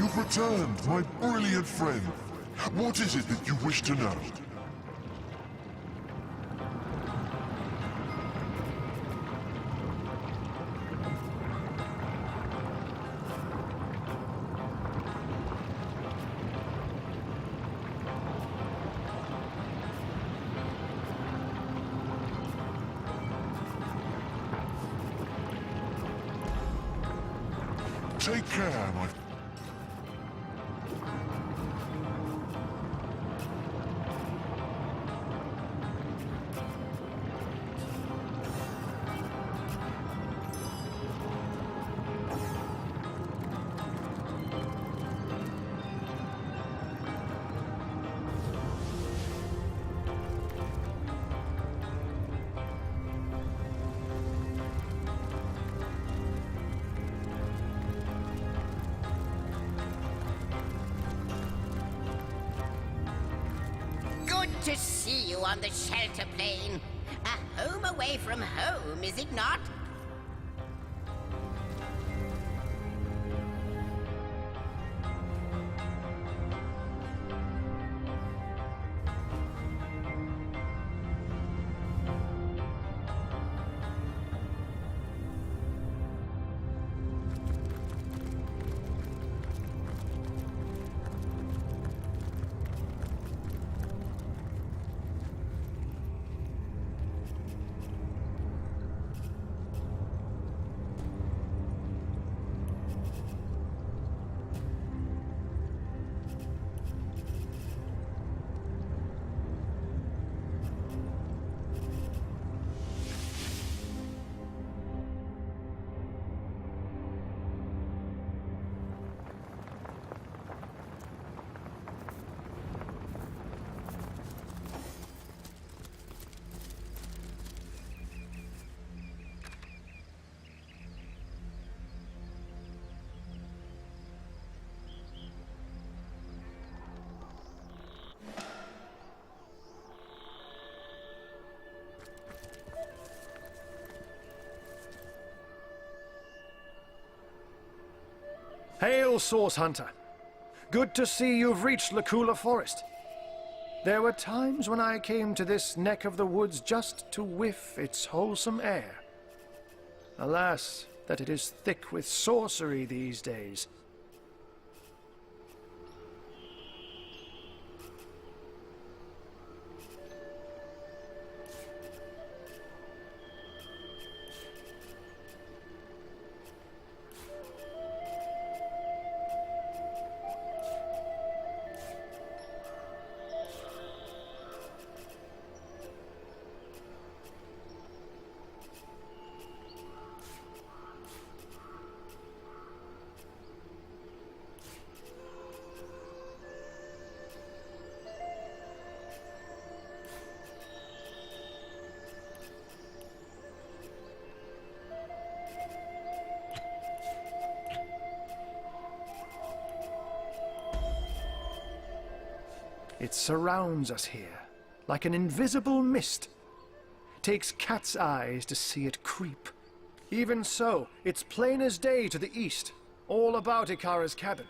You've returned, my brilliant friend. What is it that you wish to know? Take care, my... To see you on the shelter plane. A home away from home, is it not? Hail, Source Hunter. Good to see you've reached Lacula Forest. There were times when I came to this neck of the woods just to whiff its wholesome air. Alas, that it is thick with sorcery these days. It surrounds us here, like an invisible mist. Takes cat's eyes to see it creep. Even so, it's plain as day to the east, all about Ikara's cabin.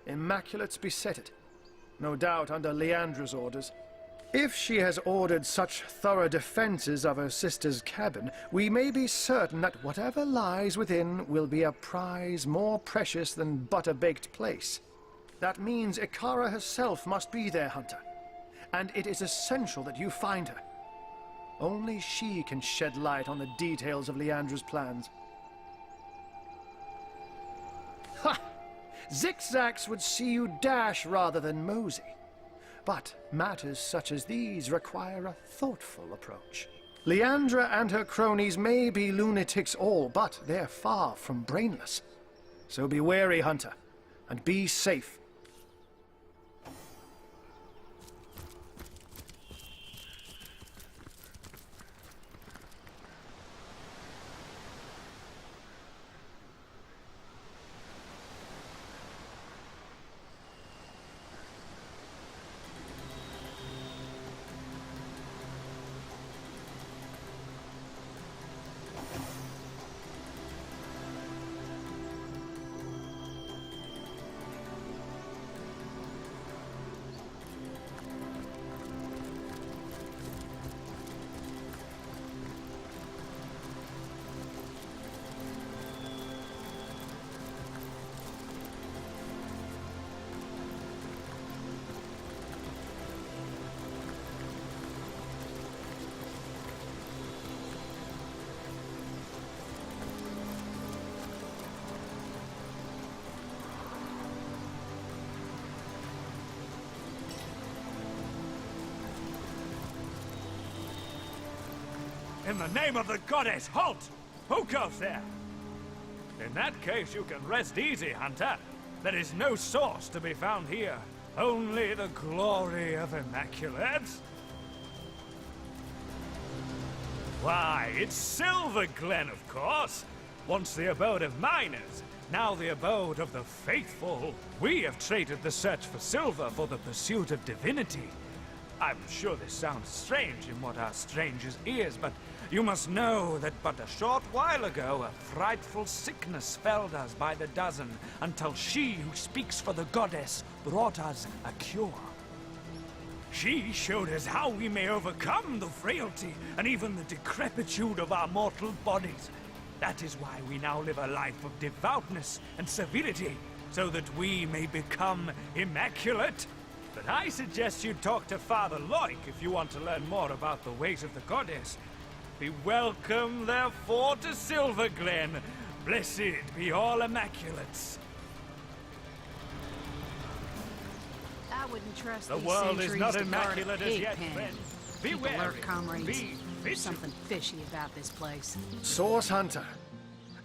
Immaculates beset it, no doubt under Leandra's orders. If she has ordered such thorough defenses of her sister's cabin, we may be certain that whatever lies within will be a prize more precious than butter-baked plaice. That means Ikara herself must be there, Hunter. And it is essential that you find her. Only she can shed light on the details of Leandra's plans. Ha! Zigzags would see you dash rather than mosey. But matters such as these require a thoughtful approach. Leandra and her cronies may be lunatics all, but they're far from brainless. So be wary, Hunter, and be safe. In the name of the goddess, halt! Who goes there? In that case, you can rest easy, Hunter. There is no source to be found here. Only the glory of Immaculates. Why, it's Silver Glen, of course. Once the abode of miners, now the abode of the faithful. We have traded the search for silver for the pursuit of divinity. I'm sure this sounds strange in what are strangers' ears, but you must know that but a short while ago a frightful sickness felled us by the dozen, until she who speaks for the goddess brought us a cure. She showed us how we may overcome the frailty and even the decrepitude of our mortal bodies. That is why we now live a life of devoutness and civility, so that we may become immaculate. But I suggest you talk to Father Loic if you want to learn more about the ways of the goddess. Be welcome, therefore, to Silver Glen. Blessed be all immaculates. I wouldn't trust The these world is sentries not to guard a immaculate as pig yet, pen. friend. Be People wary. alert, comrades. Be There's vigilant. something fishy about this place. Source Hunter,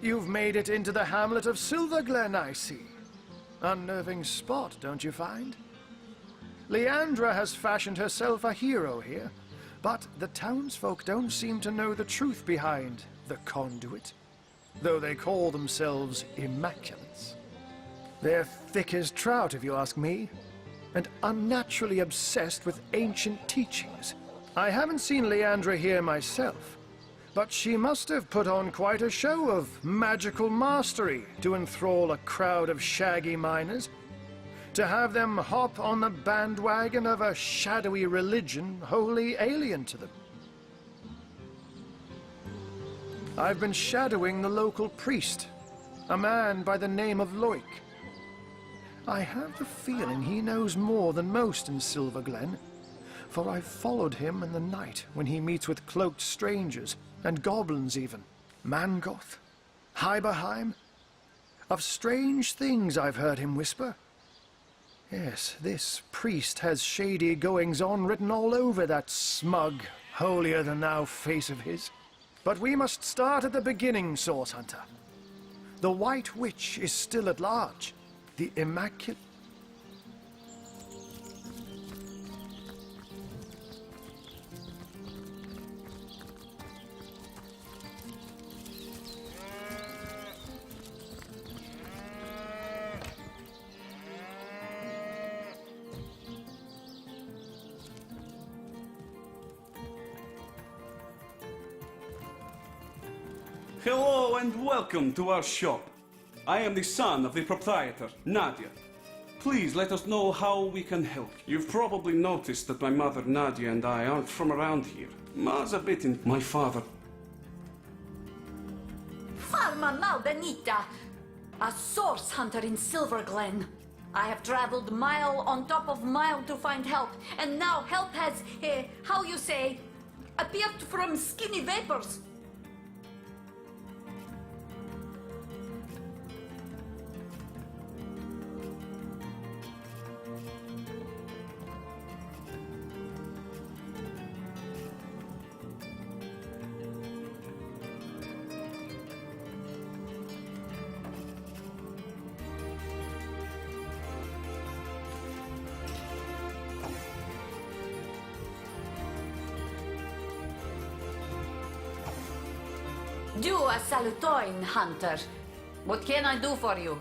you've made it into the hamlet of Silver Glen, I see. Unnerving spot, don't you find? Leandra has fashioned herself a hero here, but the townsfolk don't seem to know the truth behind the conduit, though they call themselves Immaculates. They're thick as trout, if you ask me, and unnaturally obsessed with ancient teachings. I haven't seen Leandra here myself, but she must have put on quite a show of magical mastery to enthrall a crowd of shaggy miners, to have them hop on the bandwagon of a shadowy religion wholly alien to them. I've been shadowing the local priest, a man by the name of Loic. I have the feeling he knows more than most in Silver Glen, for I've followed him in the night when he meets with cloaked strangers, and goblins even. Mangoth, Hyberheim. Of strange things I've heard him whisper. Yes, this priest has shady goings-on written all over that smug, holier-than-thou face of his. But we must start at the beginning, Source Hunter. The White Witch is still at large. The Immaculate... Hello and welcome to our shop. I am the son of the proprietor, Nadia. Please let us know how we can help. You've probably noticed that my mother Nadia and I aren't from around here. Ma's a bit in my father. Farma Malbenita, a source hunter in Silver Glen. I have traveled mile on top of mile to find help, and now help has, how you say, appeared from skinny vapors. Do a salutoin, hunter. What can I do for you?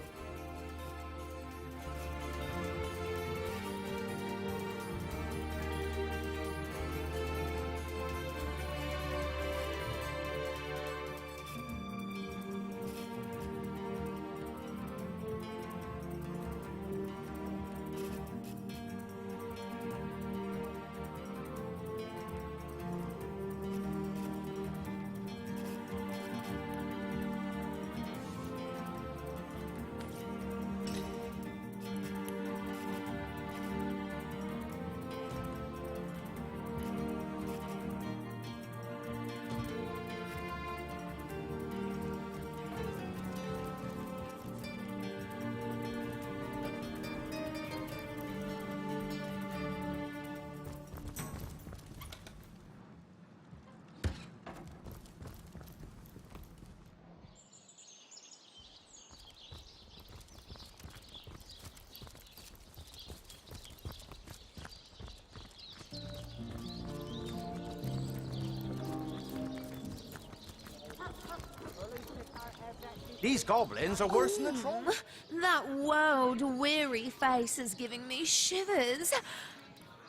These goblins are worse than the trolls. That world-weary face is giving me shivers.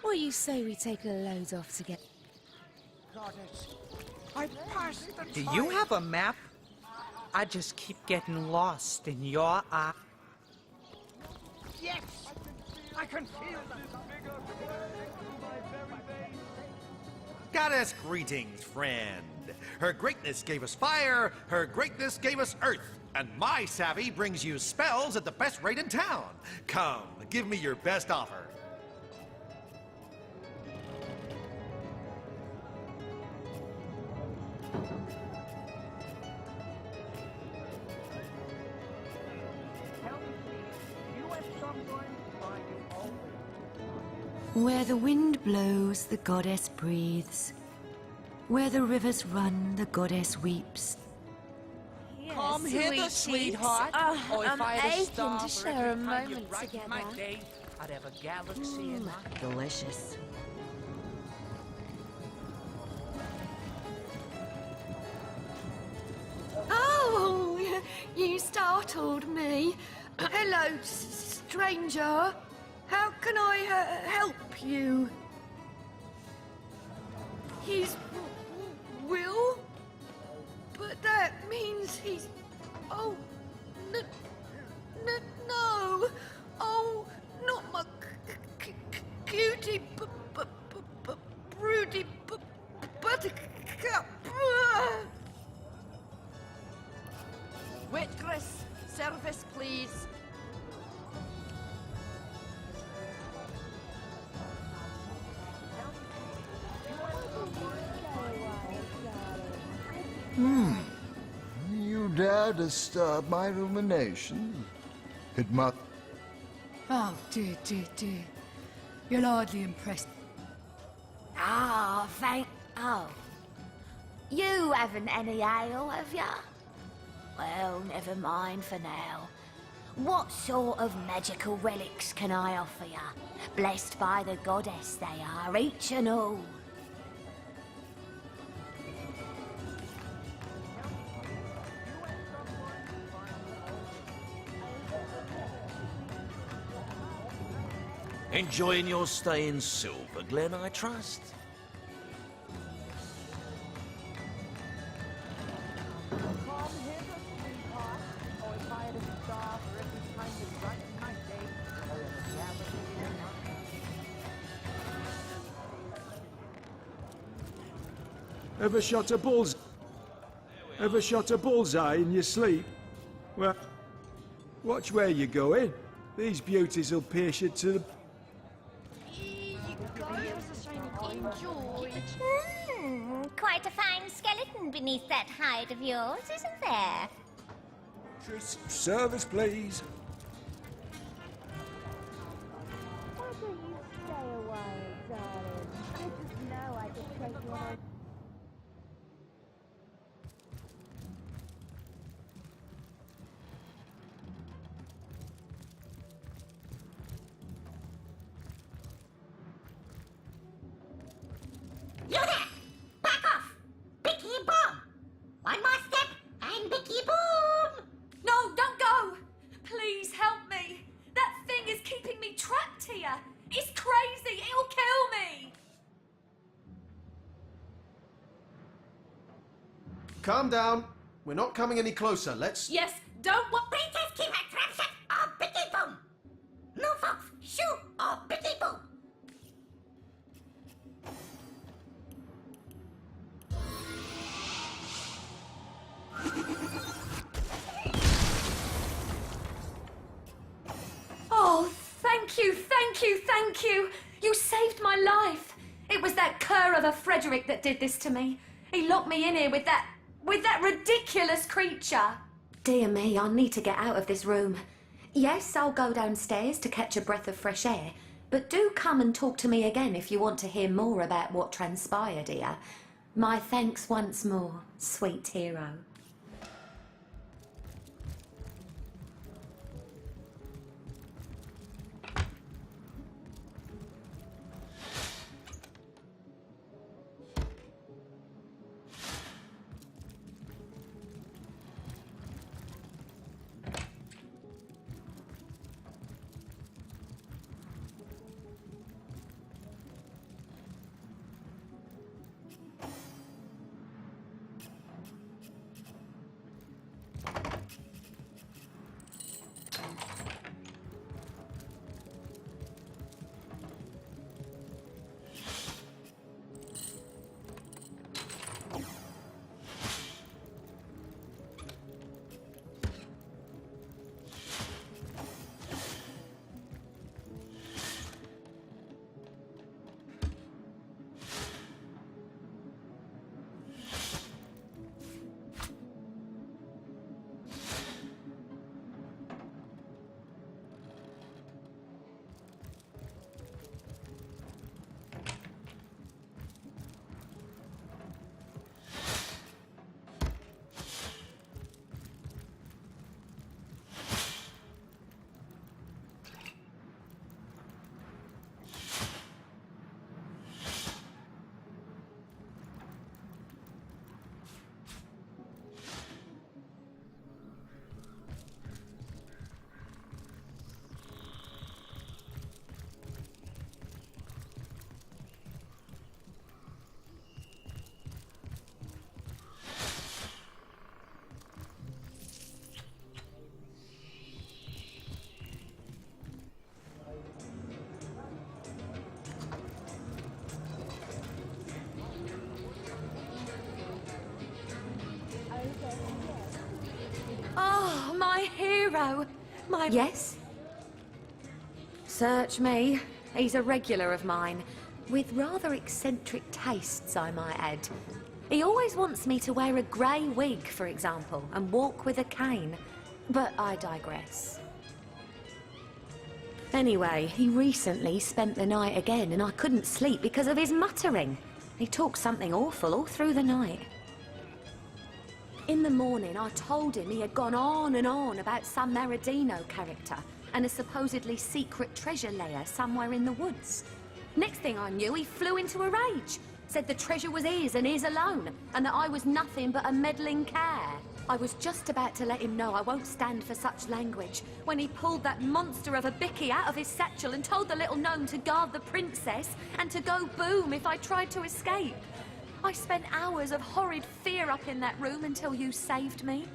What do you say we take a load off to get... Do you have a map? I just keep getting lost in your eye. Yes! I can feel that. Goddess greetings, friend. Her greatness gave us fire, her greatness gave us earth, and my savvy brings you spells at the best rate in town. Come, give me your best offer. Where the wind blows, the goddess breathes. Where the rivers run, the goddess weeps. Come hither, sweetheart. Oh, if I'm I had a aching star to for share a every time you moment brighten my together. day, I'd have a galaxy in my... Delicious. Oh, you startled me. Hello, stranger. How can I help you? He's Will? But that means he's... Oh, no. Oh, not my cutie, broody buttercup. Waitress, service please. You dare disturb my rumination? It must... Oh, dear. You're hardly impressed. Ah, Oh. You haven't any ale, have ya? Well, never mind for now. What sort of magical relics can I offer ya? Blessed by the goddess they are, each and all. Enjoying your stay in Silver Glen, I trust? Ever shot a bullseye in your sleep? Well, watch where you're going. These beauties will pierce you to the... Quite a fine skeleton beneath that hide of yours, isn't there? Just service, please. Why don't you stay a while, darling? I just know I could take you on. You there! Back off! Bicky Boom! One more step, and Bicky Boom! No, don't go! Please help me! That thing is keeping me trapped here! It's crazy! It'll kill me! Calm down. We're not coming any closer. Let's... Yes, don't worry! Princess keep her trap shut, or Bicky Boom! No, folks, shoot, or Bicky Boom! Oh, thank you! You saved my life! It was that cur of a Frederick that did this to me. He locked me in here with that ridiculous creature. Dear me, I need to get out of this room. Yes, I'll go downstairs to catch a breath of fresh air, but do come and talk to me again if you want to hear more about what transpired here. My thanks once more, sweet hero. Oh, my hero! My... Yes? Search me. He's a regular of mine. With rather eccentric tastes, I might add. He always wants me to wear a grey wig, for example, and walk with a cane. But I digress. Anyway, he recently spent the night again, and I couldn't sleep because of his muttering. He talked something awful all through the night. In the morning, I told him he had gone on and on about some Meridino character and a supposedly secret treasure lair somewhere in the woods. Next thing I knew, he flew into a rage. Said the treasure was his and his alone, and that I was nothing but a meddling care. I was just about to let him know I won't stand for such language when he pulled that monster of a bicky out of his satchel and told the little gnome to guard the princess and to go boom if I tried to escape. I spent hours of horrid fear up in that room until you saved me.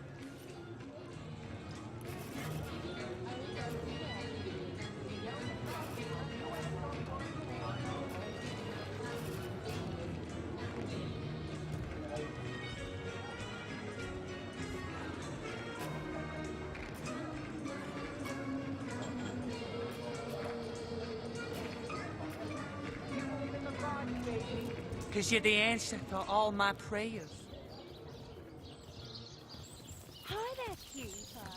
Because you're the answer to all my prayers. Hi there, cutie pie.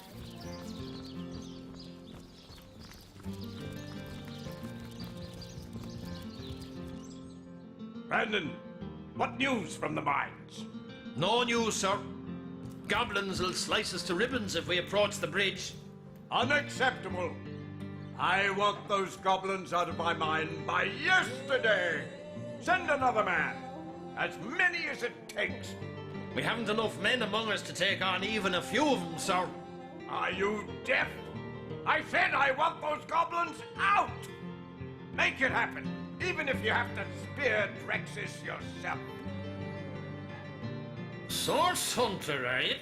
Brandon, what news from the mines? No news, sir. Goblins will slice us to ribbons if we approach the bridge. Unacceptable. I want those goblins out of my mine by yesterday. Send another man. As many as it takes. We haven't enough men among us to take on even a few of them, sir. Are you deaf? I said I want those goblins out! Make it happen, even if you have to spear Drexis yourself. Source hunter, are you?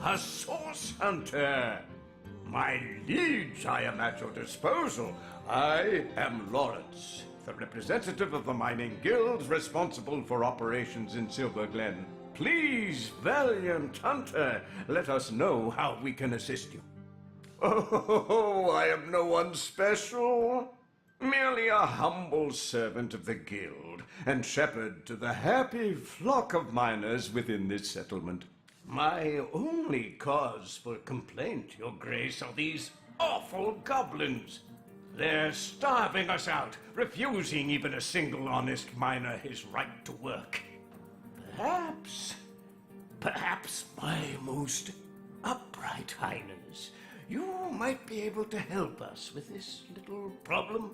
A source hunter. My liege, I am at your disposal. I am Lawrence, the representative of the mining guilds responsible for operations in Silver Glen. Please, valiant hunter, let us know how we can assist you. Oh, I am no one special. Merely a humble servant of the guild and shepherd to the happy flock of miners within this settlement. My only cause for complaint, Your Grace, are these awful goblins. They're starving us out, refusing even a single honest miner his right to work. Perhaps, my most upright highness, you might be able to help us with this little problem.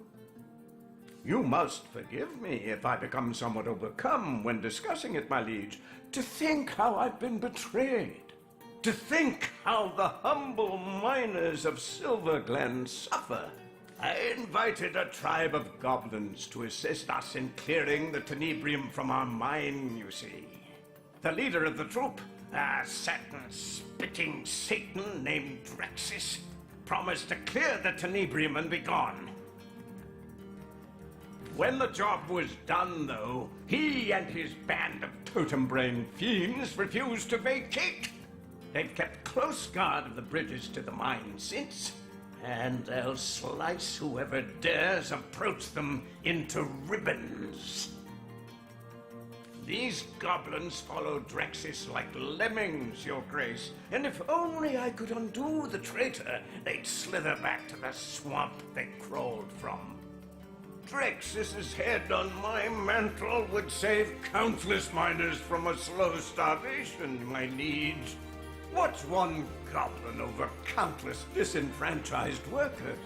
You must forgive me if I become somewhat overcome when discussing it, my liege. To think how I've been betrayed. To think how the humble miners of Silver Glen suffer. I invited a tribe of goblins to assist us in clearing the tenebrium from our mine, you see. The leader of the troop, a satin-spitting Satan named Drexis, promised to clear the tenebrium and be gone. When the job was done, though, he and his band of totem-brain fiends refused to vacate. They've kept close guard of the bridges to the mine since, and they'll slice whoever dares approach them into ribbons. These goblins follow Drexis like lemmings, Your Grace, and if only I could undo the traitor, they'd slither back to the swamp they crawled from. Drexis's head on my mantle would save countless miners from a slow starvation, my liege. What's one goblin over countless disenfranchised workers?